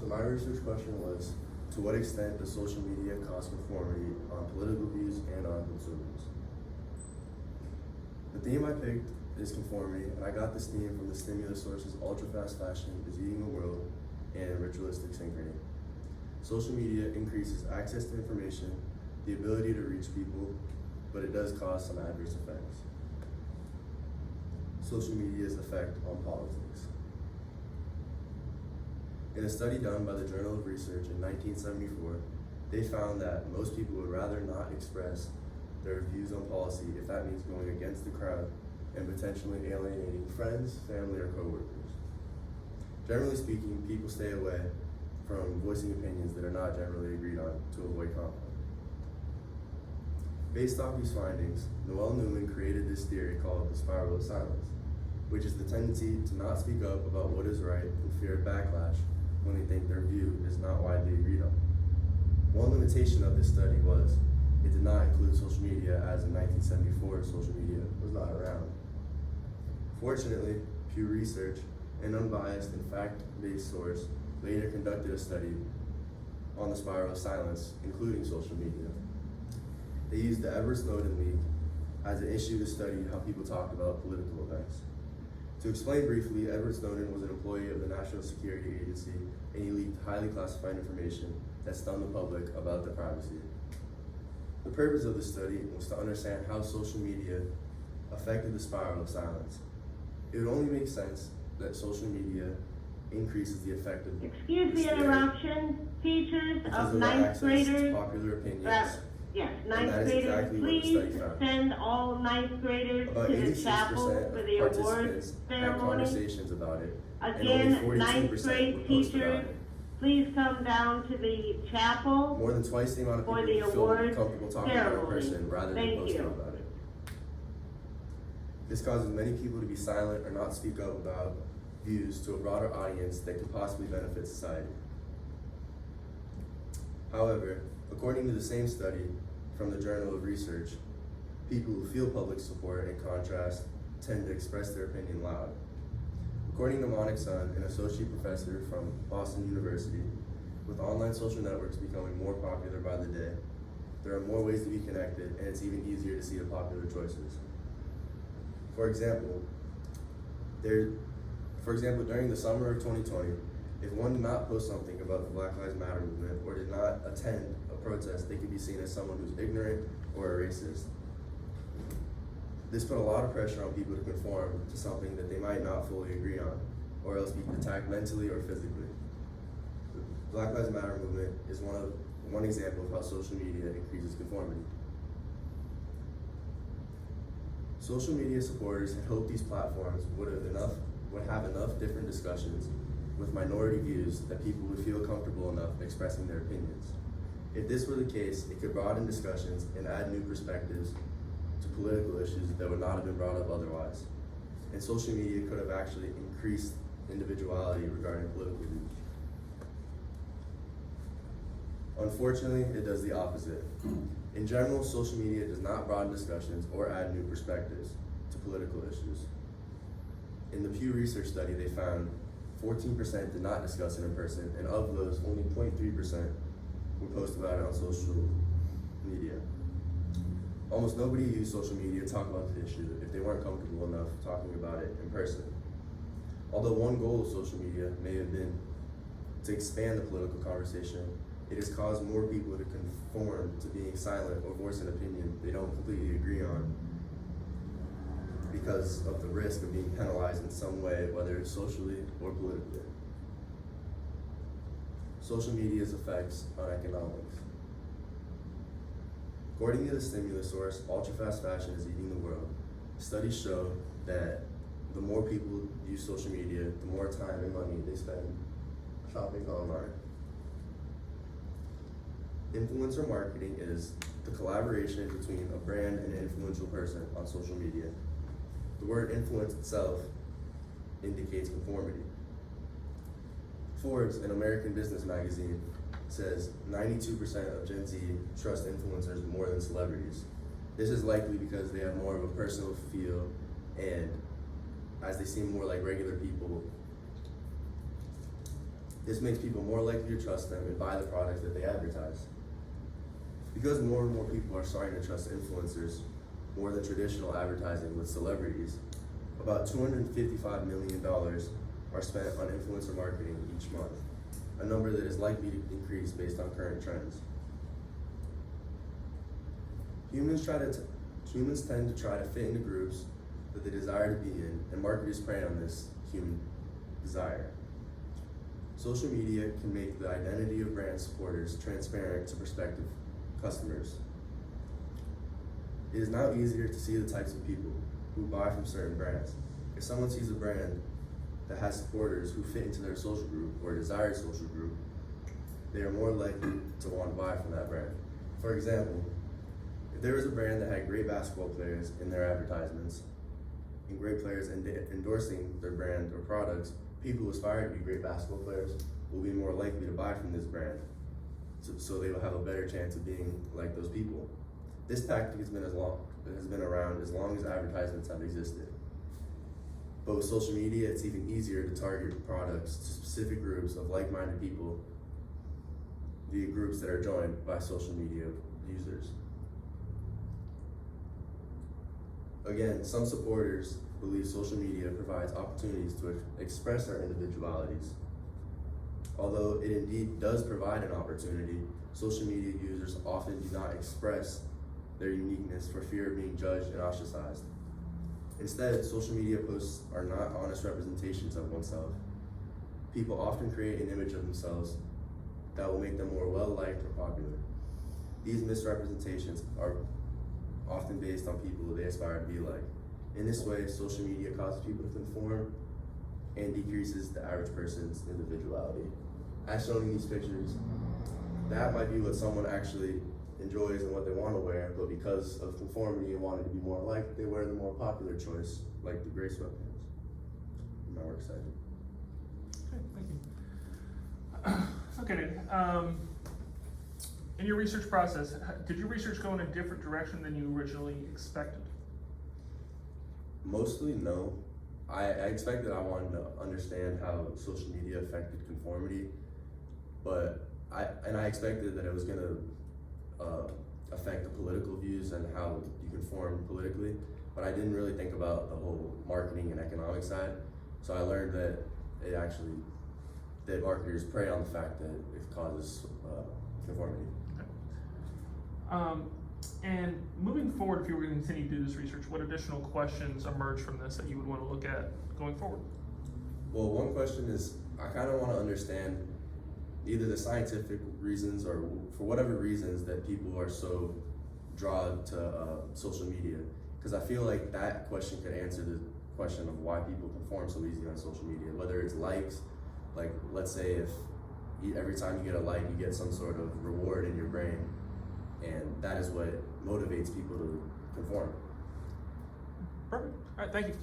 So my research question was, to what extent does social media cause conformity on political views and on consumers? The theme I picked is conformity, and I got this theme from the stimulus sources ultra-fast fashion is eating the world and ritualistic synchrony. Social media increases access to information, the ability to reach people, but it does cause some adverse effects. Social media's effect on politics. In a study done by the Journal of Research in 1974, they found that most people would rather not express their views on policy if that means going against the crowd and potentially alienating friends, family, or coworkers. Generally speaking, people stay away from voicing opinions that are not generally agreed on to avoid conflict. Based off these findings, Noel Newman created this theory called the spiral of silence, which is the tendency to not speak up about what is right and fear backlash when they think their view is not widely agreed on. One limitation of this study was it did not include social media, as in 1974 social media was not around. Fortunately, Pew Research, an unbiased and fact-based source, later conducted a study on the spiral of silence, including social media. They used the Edward Snowden leak as an issue to study how people talked about political events. To explain briefly, Edward Snowden was an employee of the National Security Agency, and he leaked highly classified information that stunned the public about their privacy. The purpose of the study was to understand how social media affected the spiral of silence. It would only make sense that social media increases the effect of Excuse the interruption. Teachers of ninth graders. Popular opinions. Yes, And ninth that is graders, exactly what the please study found. send all ninth graders About to the 86% chapel of for the awards participants had ceremony. conversations about it, and Again, only 42% ninth would grade post about teachers, it. please come down to the chapel. More than twice the amount of For people the who feel awards comfortable talking about it in ceremony. person rather than Thank posting you. about it. This causes many people to be silent or not speak up about views to a broader audience that could possibly benefit society. However, according to the same study from the Journal of Research, people who feel public support, in contrast, tend to express their opinion loud. According to Monik Sun, an associate professor from Boston University, with online social networks becoming more popular by the day, there are more ways to be connected, and it's even easier to see the popular choices. For example, during the summer of 2020, if one did not post something about the Black Lives Matter movement or did not attend a protest, they could be seen as someone who's ignorant or a racist. This put a lot of pressure on people to conform to something that they might not fully agree on, or else be attacked mentally or physically. The Black Lives Matter movement is one example of how social media increases conformity. Social media supporters had hoped these platforms would have enough different discussions with minority views that people would feel comfortable enough expressing their opinions. If this were the case, it could broaden discussions and add new perspectives to political issues that would not have been brought up otherwise. And social media could have actually increased individuality regarding political views. Unfortunately, it does the opposite. In general, social media does not broaden discussions or add new perspectives to political issues. In the Pew Research study, they found 14% did not discuss it in person, and of those, only 0.3% would post about it on social media. Almost nobody used social media to talk about the issue if they weren't comfortable enough talking about it in person. Although one goal of social media may have been to expand the political conversation, it has caused more people to conform to being silent or voice an opinion they don't completely agree on because of the risk of being penalized in some way, whether it's socially or politically. Social media's effects on economics. According to the stimulus source, ultra-fast fashion is eating the world. Studies show that the more people use social media, the more time and money they spend shopping online. Influencer marketing is the collaboration between a brand and an influential person on social media. The word influence itself indicates conformity. Forbes, an American business magazine, says 92% of Gen Z trust influencers more than celebrities. This is likely because they have more of a personal feel, and as they seem more like regular people, This makes people more likely to trust them and buy the products that they advertise. Because more and more people are starting to trust influencers more than traditional advertising with celebrities, about $255 million are spent on influencer marketing each month, a number that is likely to increase based on current trends. Humans tend to try to fit into groups that they desire to be in, and marketers prey on this human desire. Social media can make the identity of brand supporters transparent to prospective customers. It is now easier to see the types of people who buy from certain brands. If someone sees a brand that has supporters who fit into their social group or desired social group, they are more likely to want to buy from that brand. For example, if there was a brand that had great basketball players in their advertisements and great players endorsing their brand or products, people who aspire to be great basketball players will be more likely to buy from this brand, so they will have a better chance of being like those people. This tactic has been around as long as advertisements have existed. But with social media, it's even easier to target products to specific groups of like-minded people via groups that are joined by social media users. Again, some supporters believe social media provides opportunities to express our individualities. Although it indeed does provide an opportunity, social media users often do not express their uniqueness for fear of being judged and ostracized. Instead, social media posts are not honest representations of oneself. People often create an image of themselves that will make them more well-liked or popular. These misrepresentations are often based on people they aspire to be like. In this way, social media causes people to conform and decreases the average person's individuality. As shown in these pictures, that might be what someone actually enjoys and what they want to wear, but because of conformity and wanting to be more liked, they wear the more popular choice, like the gray sweatpants. My work cited. Okay, thank you. Okay, Danny. In your research process, did your research go in a different direction than you originally expected? Mostly no. I expected I wanted to understand how social media affected conformity, but I expected that it was gonna affect the political views and how you conform politically, but I didn't really think about the whole marketing and economic side. So I learned that that marketers prey on the fact that it causes conformity. Okay. And moving forward, if you were going to continue to do this research, what additional questions emerge from this that you would want to look at going forward? Well, one question is, I kind of want to understand either the scientific reasons or for whatever reasons that people are so drawn to social media. Because I feel like that question could answer the question of why people conform so easy on social media. Whether it's likes, like let's say if every time you get a like, you get some sort of reward in your brain, and that is what motivates people to conform. Perfect. All right, thank you.